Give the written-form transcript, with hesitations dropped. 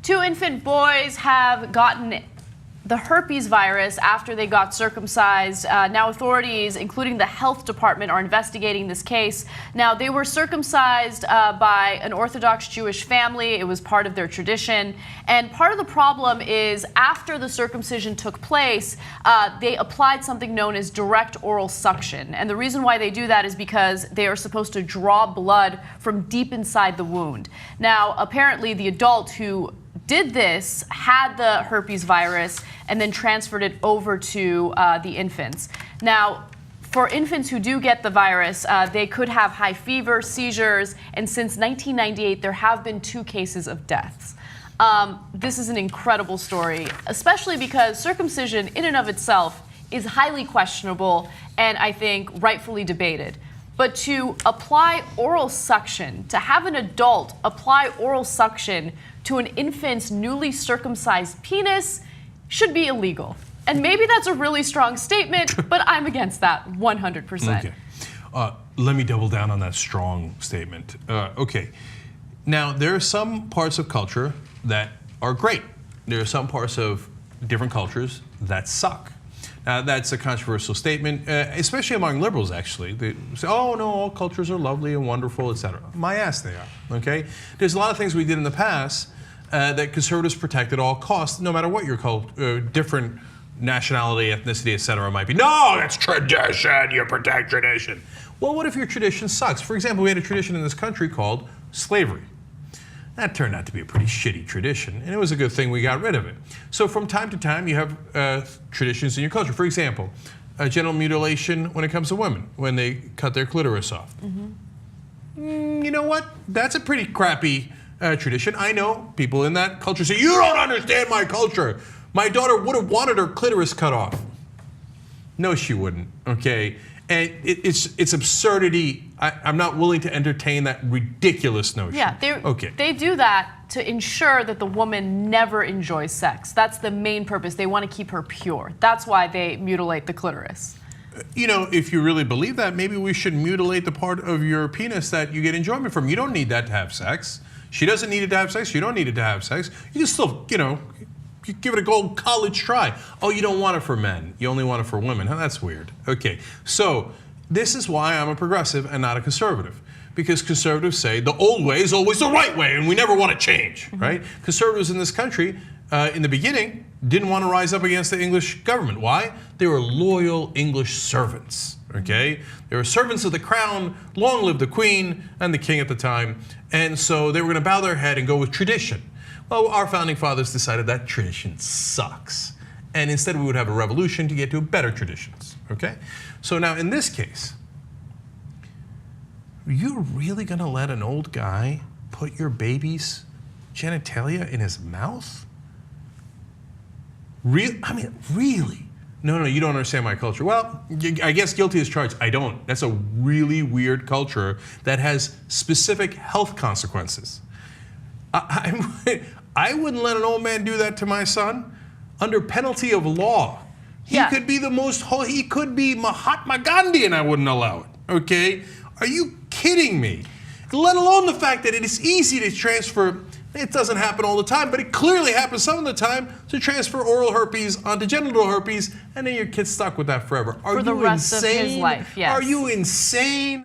Two infant boys have gotten the herpes virus after they got circumcised. Now authorities, including the health department, are investigating this case. Now, they were circumcised by an Orthodox Jewish family. It was part of their tradition. And part of the problem is after the circumcision took place, they applied something known as direct oral suction. And the reason why they do that is because they are supposed to draw blood from deep inside the wound. Now, apparently the adult who did this had the herpes virus and then transferred it over to the infants. Now, for infants who do get the virus, they could have high fever, seizures, and since 1998, there have been 2 cases of deaths. This is an incredible story, especially because circumcision in and of itself is highly questionable and I think rightfully debated. But to apply oral suction, to have an adult apply oral suction to an infant's newly circumcised penis should be illegal. And maybe that's a really strong statement, but I'm against that 100%. Okay. Let me double down on that strong statement. Okay. Now, there are some parts of culture that are great. There are some parts of different cultures that suck. Now, that's a controversial statement, especially among liberals, actually. They say, oh, no, all cultures are lovely and wonderful, etc. My ass they are, okay? There's a lot of things we did in the past that conservatives protect at all costs, no matter what your different nationality, ethnicity, etc. might be. No, that's tradition, you protect tradition. Well, what if your tradition sucks? For example, we had a tradition in this country called slavery. That turned out to be a pretty shitty tradition, and it was a good thing we got rid of it. So from time to time, you have traditions in your culture. For example, genital mutilation when it comes to women, when they cut their clitoris off. You know what? That's a pretty crappy tradition. I know people in that culture say, you don't understand my culture. My daughter would have wanted her clitoris cut off. No, she wouldn't, okay? And it's absurdity. I'm not willing to entertain that ridiculous notion. Yeah, they do that to ensure that the woman never enjoys sex. That's the main purpose. They want to keep her pure. That's why they mutilate the clitoris. You know, if you really believe that, maybe we should mutilate the part of your penis that you get enjoyment from. You don't need that to have sex. She doesn't need it to have sex. You don't need it to have sex. You can still, you know, give it a go college try. Oh, you don't want it for men. You only want it for women. Huh, that's weird. Okay, so this is why I'm a progressive and not a conservative. Because conservatives say the old way is always the right way and we never want to change, right? Conservatives in this country, in the beginning, didn't want to rise up against the English government. Why? They were loyal English servants, okay? They were servants of the crown, long live the queen and the king at the time. And so they were going to bow their head and go with tradition. Well, our founding fathers decided that tradition sucks. And instead we would have a revolution to get to better traditions, okay? So now in this case, are you really gonna let an old guy put your baby's genitalia in his mouth? I mean, really? No, you don't understand my culture. Well, I guess guilty as charged. I don't. That's a really weird culture that has specific health consequences. I wouldn't let an old man do that to my son under penalty of law. He could be the most, he could be Mahatma Gandhi and I wouldn't allow it, okay? Are you kidding me? Let alone the fact that it is easy to transfer, it doesn't happen all the time, but it clearly happens some of the time, to transfer oral herpes onto genital herpes and then your kid's stuck with that forever. Are you insane? For the rest of his life, yes. Are you insane?